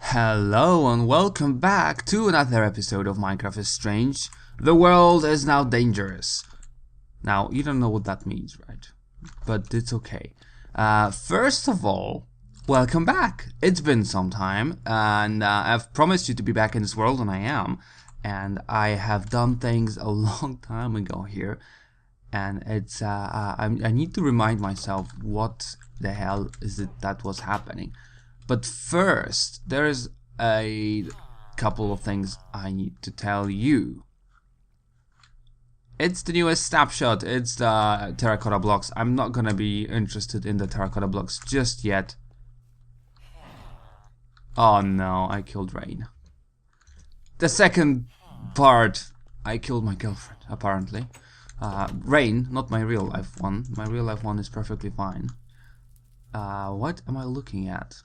Hello and welcome back to another episode of Minecraft is Strange. The world is now dangerous. Now, you don't know what that means, right? But it's okay. First of all, welcome back. It's been some time, and I've promised you to be back in this world, and I am. And I have done things a long time ago here, and it's I need to remind myself what the hell is it that was happening. But first, there's a couple of things I need to tell you. It's the newest snapshot. It's the terracotta blocks. I'm not gonna be interested in the terracotta blocks just yet. Oh no, I killed Rain. The second part, I killed my girlfriend, apparently. Rain, not my real life one. My real life one is perfectly fine. What am I looking at?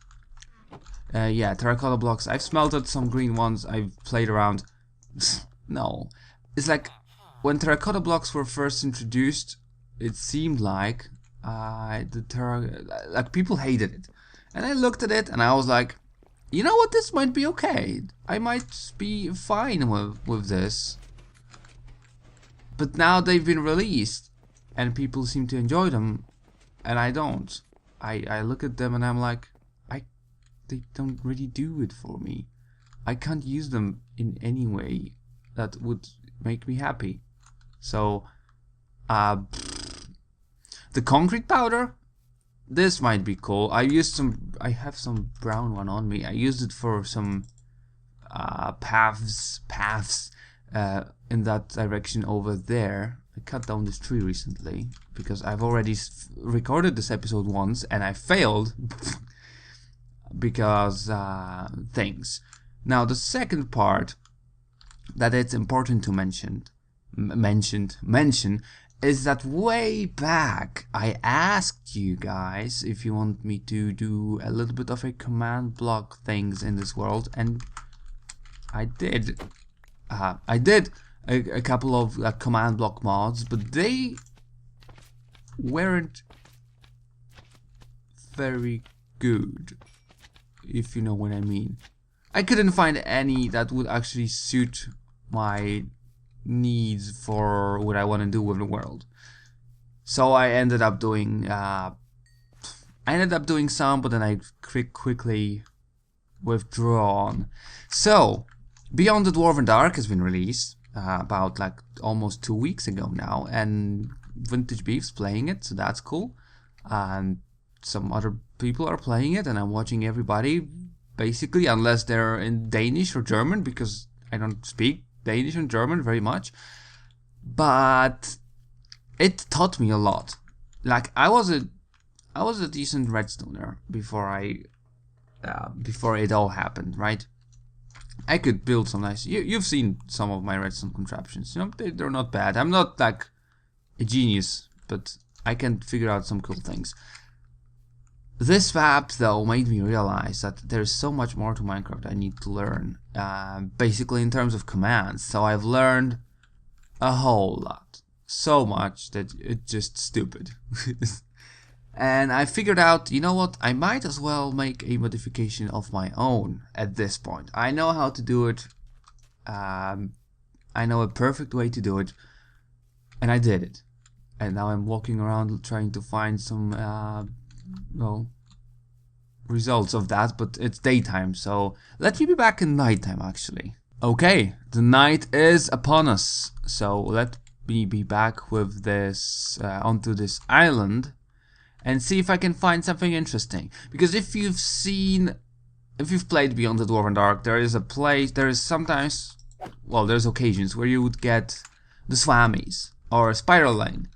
Yeah, terracotta blocks. I've smelted some green ones. I've played around. No. It's like, when terracotta blocks were first introduced, it seemed like people hated it. And I looked at it and I was like, you know what, this might be okay. I might be fine with this. But now they've been released and people seem to enjoy them and I don't. I look at them and I'm like, they don't really do it for me. I can't use them in any way that would make me happy. So, the concrete powder, this might be cool. I have some brown one on me. I used it for some paths in that direction over there. I cut down this tree recently because I've already recorded this episode once and I failed because things. Now the second part that it's important to mention is that way back I asked you guys if you want me to do a little bit of a command block things in this world, and I did. I did a couple of command block mods, but they weren't very good, if you know what I mean. I couldn't find any that would actually suit my needs for what I want to do with the world. So I ended up doing some, but then I quickly withdrawn. So Beyond the Dwarve Dark has been released about like almost 2 weeks ago now, and Vintage Beef's playing it, so that's cool. And some other people are playing it, and I'm watching everybody basically, unless they're in Danish or German, because I don't speak Danish and German very much. But it taught me a lot. Like I was a decent redstoner before it all happened, right? I could build some nice. You've seen some of my redstone contraptions. You know, they're not bad. I'm not like a genius, but I can figure out some cool things. This map, though, made me realize that there's so much more to Minecraft I need to learn, basically in terms of commands. So I've learned a whole lot. So much that it's just stupid. And I figured out, you know what, I might as well make a modification of my own at this point. I know how to do it. I know a perfect way to do it. And I did it. And now I'm walking around trying to find some results of that, but it's daytime, so let me be back in nighttime actually. Okay, the night is upon us, so let me be back with this onto this island and see if I can find something interesting. Because if you've played Beyond the Dwarve Dark, there's occasions where you would get the swammies or a spiral lane.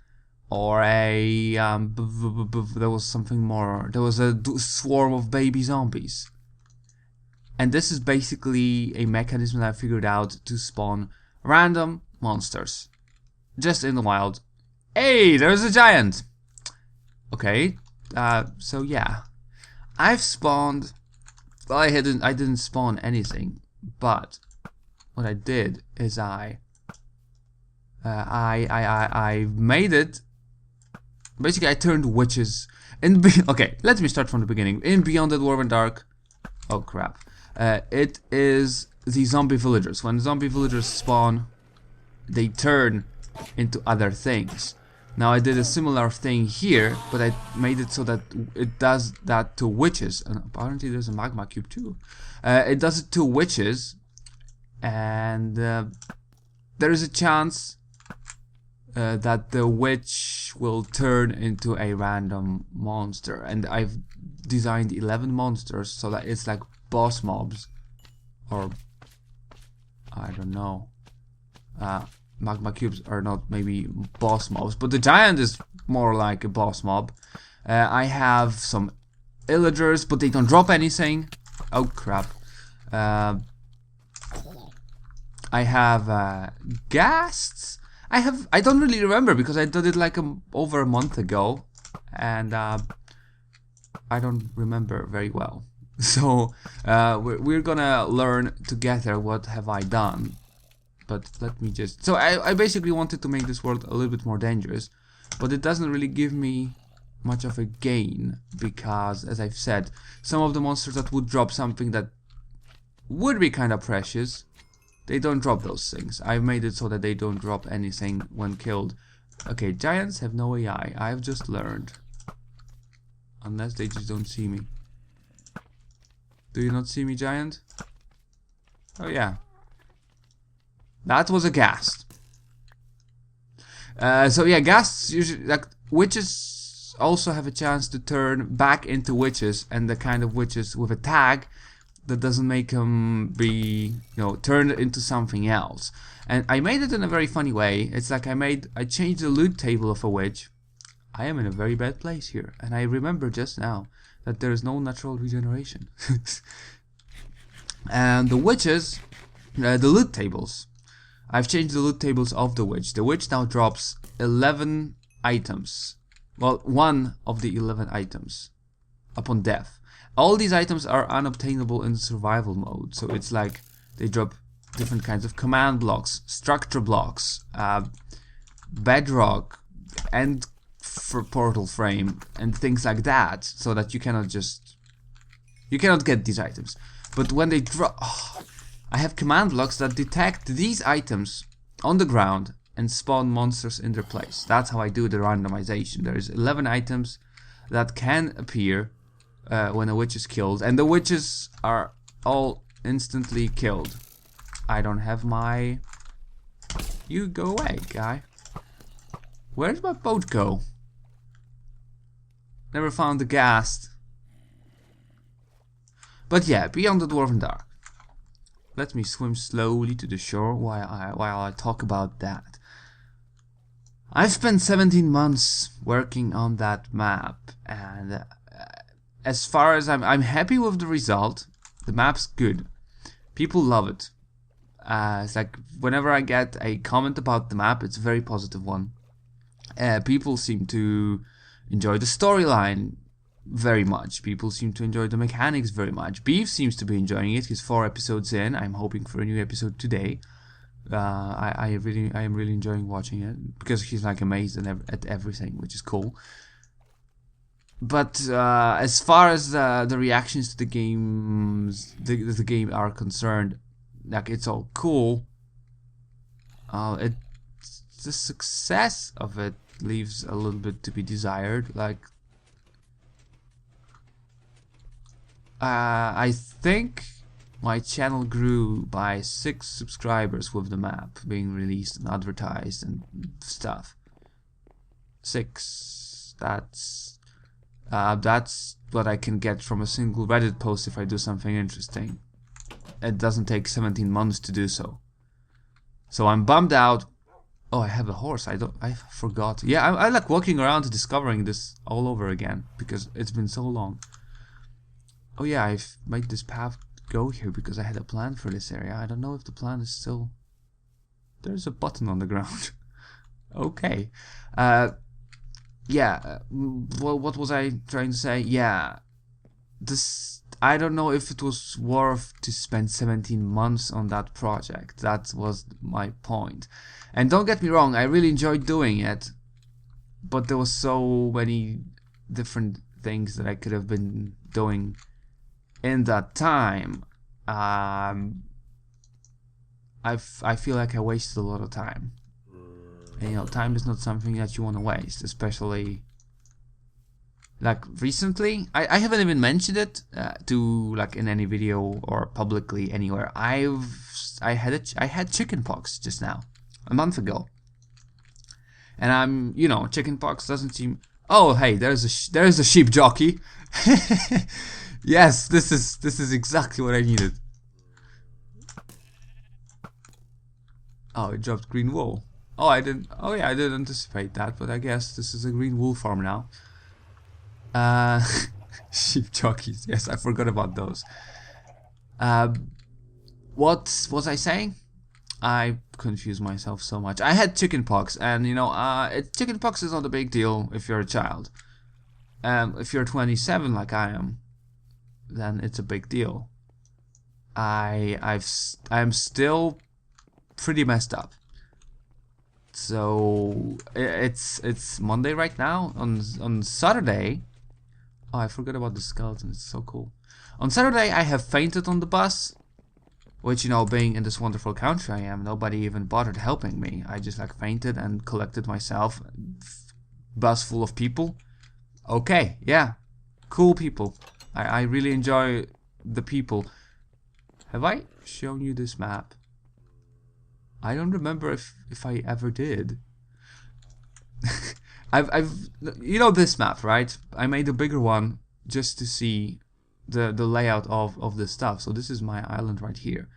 Or there was something more. There was a swarm of baby zombies. And this is basically a mechanism that I figured out to spawn random monsters. Just in the wild. Hey, there's a giant! Okay, so yeah. I've spawned... Well, I didn't spawn anything. But what I did is I made it basically I turned witches in okay, let me start from the beginning. In Beyond the Dwarven Dark, oh crap, it is the zombie villagers. When zombie villagers spawn, they turn into other things. Now I did a similar thing here, but I made it so that it does that to witches, and apparently there's a magma cube too. It does it to witches, and there is a chance that the witch will turn into a random monster, and I've designed 11 monsters so that it's like boss mobs, or I don't know. Magma cubes are not maybe boss mobs, but the giant is more like a boss mob. I have some illagers, but they don't drop anything. Oh crap. I have ghasts. I don't really remember because I did it like over a month ago, and I don't remember very well. So we're gonna learn together what have I done. But let me just... So I basically wanted to make this world a little bit more dangerous, but it doesn't really give me much of a gain, because, as I've said, some of the monsters that would drop something that would be kind of precious, they don't drop those things. I've made it so that they don't drop anything when killed. Okay, giants have no AI. I've just learned. Unless they just don't see me. Do you not see me, giant? Oh yeah. That was a ghast. So yeah, ghasts usually, like, witches also have a chance to turn back into witches, and the kind of witches with a tag that doesn't make them be, turned into something else. And I made it in a very funny way. It's like I changed the loot table of a witch. I am in a very bad place here, and I remember just now that there is no natural regeneration. And the witches, the loot tables. I've changed the loot tables of the witch. The witch now drops 11 items. Well, one of the 11 items upon death. All these items are unobtainable in survival mode. So it's like they drop different kinds of command blocks, structure blocks, bedrock, and for portal frame, and things like that. So that you cannot get these items. But when they drop... I have command blocks that detect these items on the ground and spawn monsters in their place. That's how I do the randomization. There's 11 items that can appear when a witch is killed, and the witches are all instantly killed. I don't have my... You go away, guy. Where'd my boat go? Never found the ghast. But yeah, Beyond the Dwarven Dark. Let me swim slowly to the shore while I talk about that. I've spent 17 months working on that map, and as far as I'm happy with the result. The map's good. People love it. It's like whenever I get a comment about the map, it's a very positive one. People seem to enjoy the storyline very much. People seem to enjoy the mechanics very much. Beef seems to be enjoying it. He's 4 episodes in. I'm hoping for a new episode today. I am really enjoying watching it because he's like amazed at everything, which is cool. But as far as the reactions to the games, the game are concerned, like, it's all cool. The success of it leaves a little bit to be desired. Like, I think my channel grew by 6 subscribers with the map being released and advertised and stuff. 6. That's what I can get from a single Reddit post if I do something interesting. It doesn't take 17 months to do so. So I'm bummed out. Oh, I have a horse. I forgot. Yeah, I like walking around discovering this all over again because it's been so long. Oh yeah, I've made this path go here because I had a plan for this area. I don't know if the plan is still... There's a button on the ground. Okay. Yeah, well, what was I trying to say? Yeah, I don't know if it was worth to spend 17 months on that project. That was my point. And don't get me wrong, I really enjoyed doing it. but there was so many different things that I could have been doing in that time. I feel like I wasted a lot of time. And, you know, time is not something that you want to waste, especially like recently. I haven't even mentioned it to like in any video or publicly anywhere. I had chickenpox just now, a month ago, and I'm, you know, chickenpox doesn't seem. Oh, hey, there's a sheep jockey. Yes, this is exactly what I needed. Oh, it dropped green wool. Oh, I didn't. Oh yeah, I didn't anticipate that, but I guess this is a green wool farm now. Sheep jockeys. Yes, I forgot about those. What was I saying? I confused myself so much. I had chickenpox, and you know, chickenpox is not a big deal if you're a child. If you're 27 like I am, then it's a big deal. I'm still pretty messed up. So it's Monday right now. On Saturday, oh, I forgot about the skeleton. It's so cool. On Saturday, I have fainted on the bus, which, you know, being in this wonderful country I am, nobody even bothered helping me. I just like fainted and collected myself. Bus full of people. Okay, yeah, cool people. I really enjoy the people. Have I shown you this map? I don't remember if I ever did. You know this map, right? I made a bigger one just to see the layout of this stuff. So this is my island right here,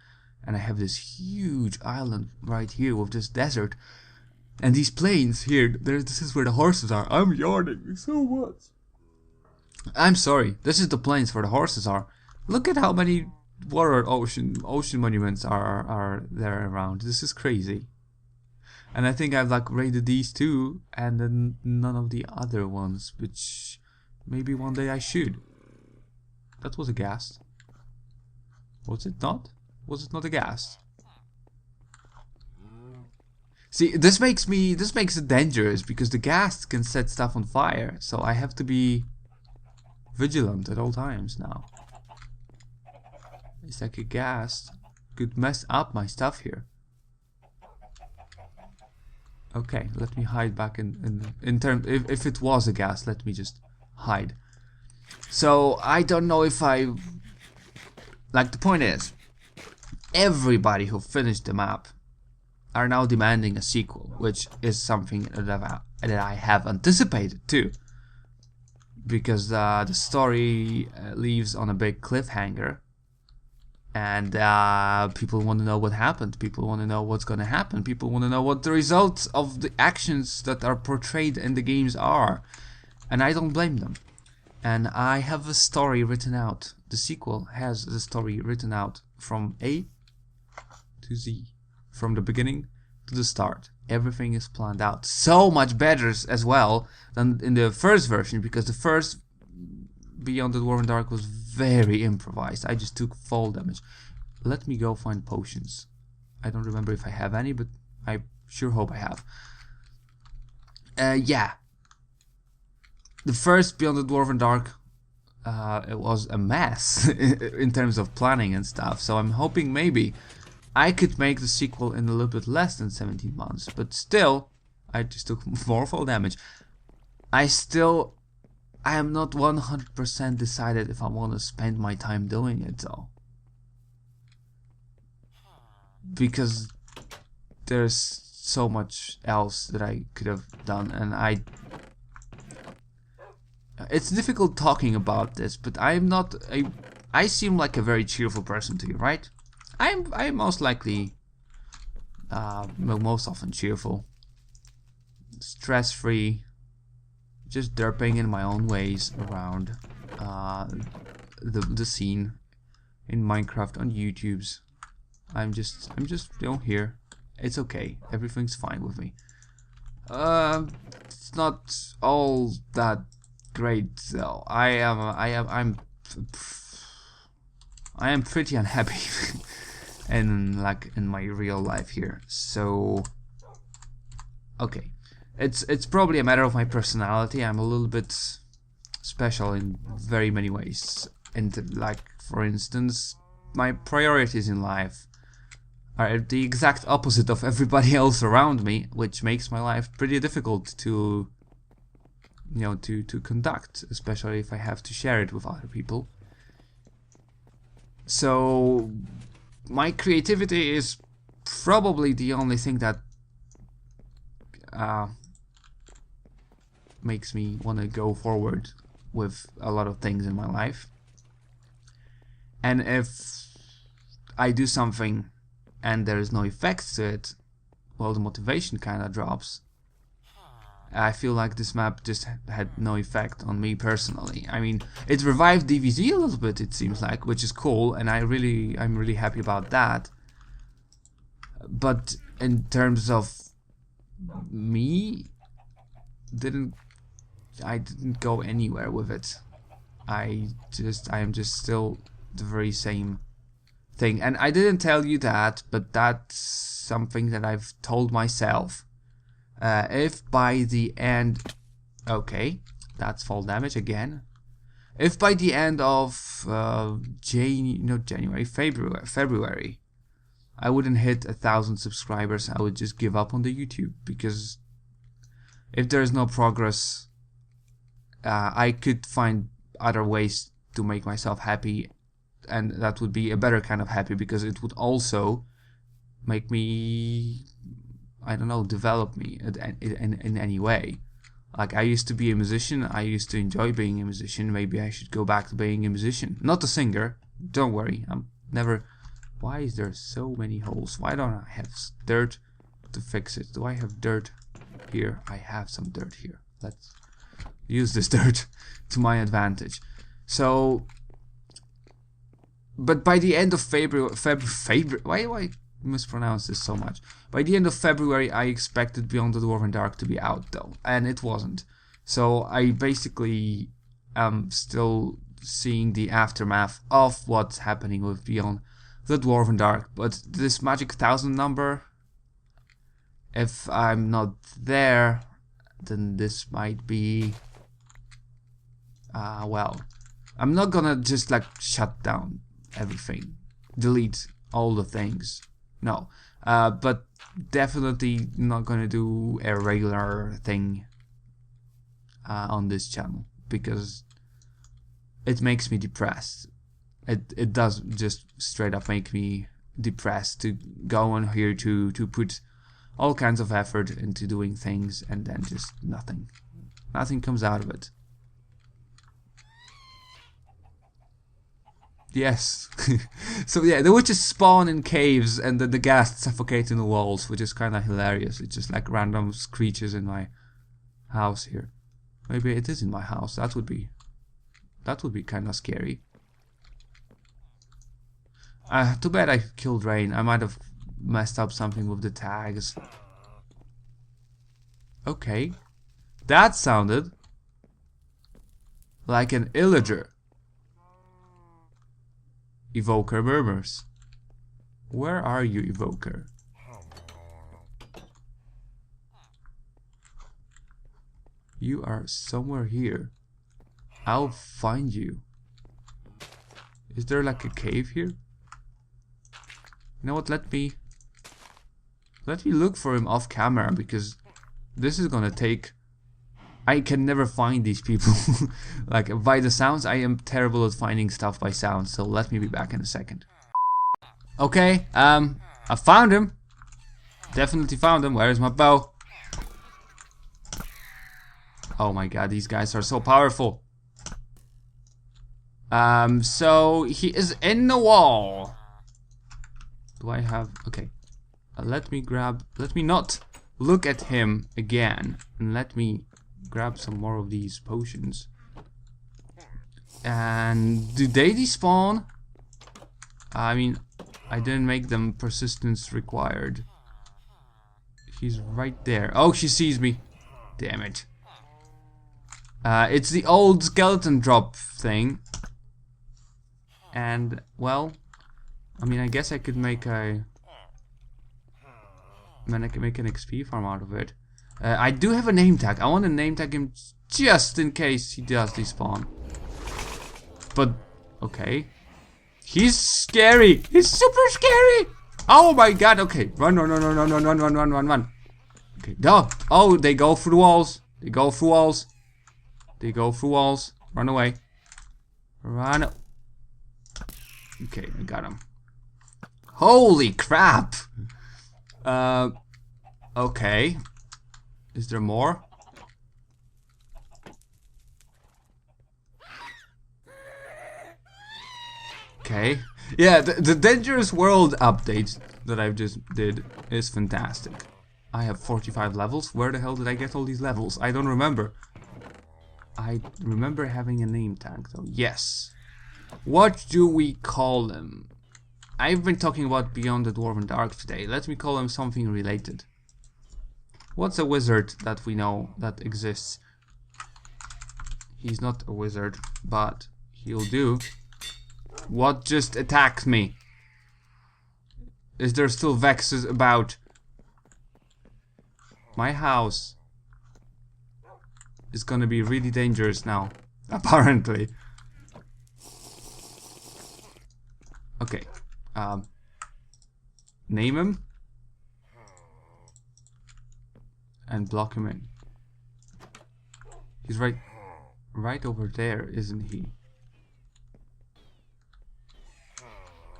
and I have this huge island right here with this desert and these plains here. This is where the horses are. I'm yawning so much. I'm sorry. This is the plains where the horses are. Look at how many water ocean monuments are there around. This is crazy. And I think I've like raided these two and then none of the other ones, which maybe one day I should. That was a ghast. Was it not? Was it not a ghast? See, this makes it dangerous because the ghast can set stuff on fire, so I have to be vigilant at all times now. It's like a ghast could mess up my stuff here. Okay, let me hide back in terms. If it was a ghast, let me just hide. So I don't know if I like. The point is, everybody who finished the map are now demanding a sequel, which is something that I have anticipated too, because the story leaves on a big cliffhanger. And people want to know what happened. People want to know what's going to happen. People want to know what the results of the actions that are portrayed in the games are. And I don't blame them. And I have a story written out. The sequel has the story written out from A to Z. From the beginning to the start. Everything is planned out. So much better as well than in the first version. Because the first Beyond the Dwarve Dark was very improvised. I just took fall damage. Let me go find potions. I don't remember if I have any, but I sure hope I have. Yeah. The first Beyond the Dwarve Dark, it was a mess in terms of planning and stuff. So I'm hoping maybe I could make the sequel in a little bit less than 17 months. But still, I just took more fall damage. I am not 100% decided if I want to spend my time doing it though. Because there's so much else that I could have done, and it's difficult talking about this, but I'm not I seem like a very cheerful person to you, right? I'm most likely most often cheerful, stress-free, just derping in my own ways around the scene in Minecraft on YouTube's. I'm just you know, here. It's okay. Everything's fine with me. It's not all that great though. I am pretty unhappy in my real life here. So okay. It's probably a matter of my personality. I'm a little bit special in very many ways. And like, for instance, my priorities in life are the exact opposite of everybody else around me, which makes my life pretty difficult to, you know, to conduct, especially if I have to share it with other people. So my creativity is probably the only thing that makes me want to go forward with a lot of things in my life. And if I do something and there is no effect to it, well, the motivation kind of drops. I feel like this map just had no effect on me personally. I mean, it revived DBZ a little bit, it seems like, which is cool, and I'm really happy about that. But in terms of me, I didn't go anywhere with it. I am just still the very same thing. And I didn't tell you that, but that's something that I've told myself. If by the end... Okay, that's fall damage again. If by the end of February, I wouldn't hit 1,000 subscribers, I would just give up on the YouTube, because if there's no progress, I could find other ways to make myself happy, and that would be a better kind of happy, because it would also make me, I don't know, develop me in any way. Like, I used to be a musician, I used to enjoy being a musician, maybe I should go back to being a musician. Not a singer, don't worry, I'm never... Why is there so many holes? Why don't I have dirt to fix it? Do I have dirt here? I have some dirt here. Let's use this dirt to my advantage. So, but by the end of February, why do I mispronounce this so much? By the end of February, I expected Beyond the Dwarven Dark to be out, though, and it wasn't. So I basically am still seeing the aftermath of what's happening with Beyond the Dwarven Dark. But this magic 1,000 number, if I'm not there, then this might be... well, I'm not gonna just like shut down everything, delete all the things, no, but definitely not gonna do a regular thing on this channel, because it makes me depressed. It does just straight up make me depressed to go on here to put all kinds of effort into doing things, and then just nothing comes out of it. Yes. So yeah, the witches spawn in caves, and then the gas suffocate in the walls, which is kind of hilarious. It's just like random creatures in my house here. Maybe it is in my house. That would be kind of scary. Too bad I killed Rain. I might have messed up something with the tags. Okay. That sounded like an illager. Evoker murmurs. Where are you, Evoker? You are somewhere here. I'll find you. Is there like a cave here? You know what, let me look for him off camera, because this is gonna take... I can never find these people. Like, by the sounds, I am terrible at finding stuff by sound, so let me be back in a second. Okay, I found him. Definitely found him. Where is my bow? Oh my god, these guys are so powerful. So he is in the wall. Do I have... Okay. Let me not look at him again, and let me grab some more of these potions. And do they despawn? I mean, I didn't make them persistence required. He's right there. Oh, she sees me. Damn it. It's the old skeleton drop thing. And, well, I mean, I guess I could make an XP farm out of it. I do have a name tag. I want to name tag him just in case he does despawn. But, okay. He's scary. He's super scary. Oh my god. Okay. Run, run, run, run, run, run, run, run, run, run, run. Okay. Duh. Oh, they go through walls. They go through walls. They go through walls. Run away. Run. Okay, I got him. Holy crap. Okay. Is there more? Okay. Yeah, the Dangerous World update that I've just did is fantastic. I have 45 levels. Where the hell did I get all these levels? I don't remember. I remember having a name tag though. Yes. What do we call them? I've been talking about Beyond the Dwarven Dark today. Let me call him something related. What's a wizard that we know that exists? He's not a wizard, but he'll do. What just attacked me? Is there still Vexes about? My house is gonna be really dangerous now, apparently. Okay. Name him and block him in. He's right over there, isn't he?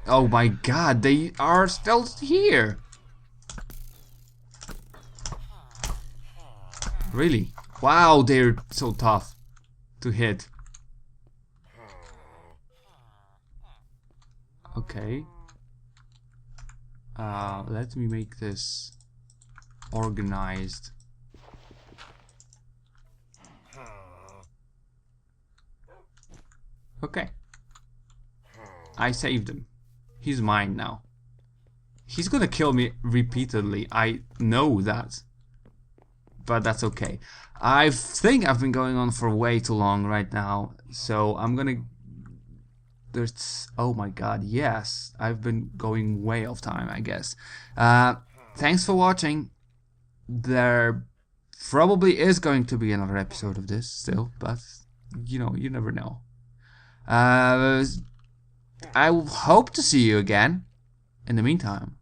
Oh my god, they are still here. Really? Wow, they're so tough to hit. Okay. Let me make this organized. Okay. I saved him. He's mine now. He's gonna kill me repeatedly. I know that. But that's okay. I think I've been going on for way too long right now. So I'm gonna... Oh my god, yes. I've been going way off time, I guess. Thanks for watching. There probably is going to be another episode of this still. But, you know, you never know. I hope to see you again. In the meantime,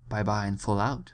bye bye and full out.